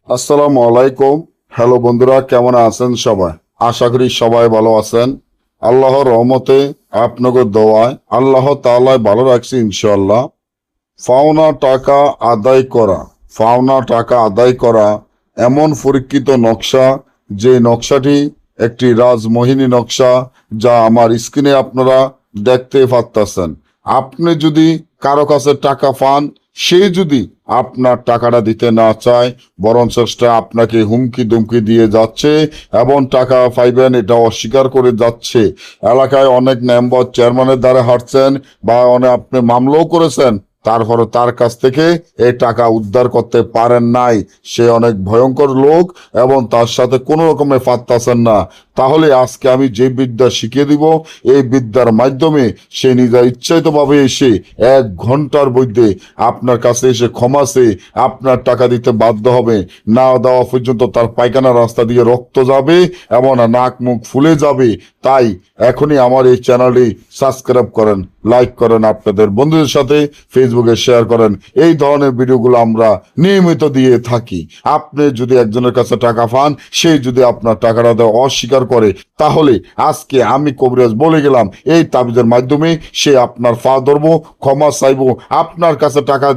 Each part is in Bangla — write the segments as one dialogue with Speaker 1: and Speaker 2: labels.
Speaker 1: আসসালামু আলাইকুম। হ্যালো বন্ধুরা, কেমন আছেন সবাই? আশা করি সবাই ভালো আছেন। আল্লাহর রহমতে, আপনাদের দোয়ায় আল্লাহ তাআলায় ভালো রাখছি ইনশাআল্লাহ। পাওনা টাকা আদায় করা, পাওনা টাকা আদায় করা এমন পরীক্ষিত নকশা, যে নকশাটি একটি রাজমোহিনী নকশা, যা আমার স্ক্রিনে আপনারা দেখতে পাচ্ছেন। আপনি যদি কারো কাছে টাকা পান, সে যদি আপনার টাকাটা দিতে না চায়, বরং চেষ্টা আপনাকে হুমকি দুমকি দিয়ে যাচ্ছে এবং টাকা পাইবেন এটা অস্বীকার করে যাচ্ছে। এলাকায় অনেক মেম্বার চেয়ারম্যানের দ্বারা হাঁটছেন বা অনেক আপনি মামলাও করেছেন, তারপরে তার কাছ থেকে এই টাকা উদ্ধার করতে পারেন নাই। সে অনেক ভয়ঙ্কর লোক এবং তার সাথে কোনো রকমে পাত্তাছেন না। তাহলে আজকে আমি যে বিদ্যা শিখিয়ে দিব, এই বিদ্যার মাধ্যমে সে নিজের ইচ্ছায়িতভাবে এসে 1 ঘন্টার মধ্যে আপনার কাছে এসে ক্ষমা চেয়ে আপনার টাকা দিতে বাধ্য হবে। না দেওয়া পর্যন্ত তার পায়খানা রাস্তা দিয়ে রক্ত যাবে এবং নাক মুখ ফুলে যাবে। তাই এখনই আমার এই চ্যানেলটি সাবস্ক্রাইব করেন, লাইক করেন, আপনাদের বন্ধুদের সাথে ফেসবুকে শেয়ার করেন। এই ধরনের ভিডিওগুলো আমরা নিয়মিত দিয়ে থাকি। আপনি যদি একজনের কাছে টাকা পান, সে যদি আপনার টাকাটা দেওয়া অস্বীকার করে, তাহলে আজকে আমি কবিরাজ বলে গেলাম, এই তাবিজের মাধ্যমে সে আপনার পা ধরবো, ক্ষমা চাইবো, আপনার কাছে টাকা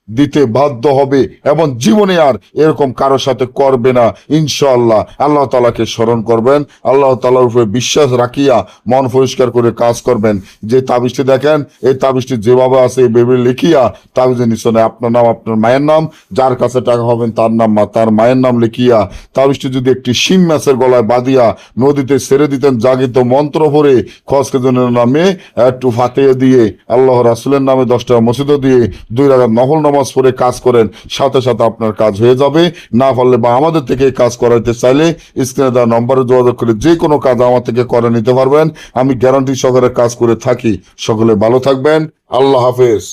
Speaker 1: দিতে বাধ্য হবে এবং জীবনে আর এরকম কারোর সাথে করবে না ইনশাআল্লাহ। আল্লাহ তাআলাকে স্মরণ করবেন, আল্লাহ তাআলার উপরে বিশ্বাস রাখিয়া মন পরিষ্কার করে কাজ করবেন। যে তাবিজটি দেখেন, এই তাবিজটি যেভাবে আছে এইভাবে লিখিয়া তাবিজের নিচনে আপনার নাম, আপনার মায়ের নাম, যার কাছে টাকা হবেন তার নাম বা তার মায়ের নাম লিখিয়া তাবিজটি যদি একটি শিং মাছের গলায় বাঁধিয়া নদীতে ছেড়ে দিতেন, জাগিত মন্ত্র পড়ে খসকেজনের নামে একটু ফাতিহা দিয়ে আল্লাহ রাসূলের নামে 10টা মসজিদে দিয়ে 2 রাকাত নফল নামাজ পড়ে কাজ করেন, সাথে সাথে আপনার কাজ হয়ে যাবে। না পারলে বা আমাদের থেকে কাজ করাইতে চাইলে স্ক্রিনে দেওয়া নম্বরে যোগাযোগ করে যে কোনো কাজ আমার থেকে করে নিতে পারবেন। আমি গ্যারান্টি সহকারে কাজ করে থাকি। সকলে ভালো থাকবেন। আল্লাহ হাফেজ।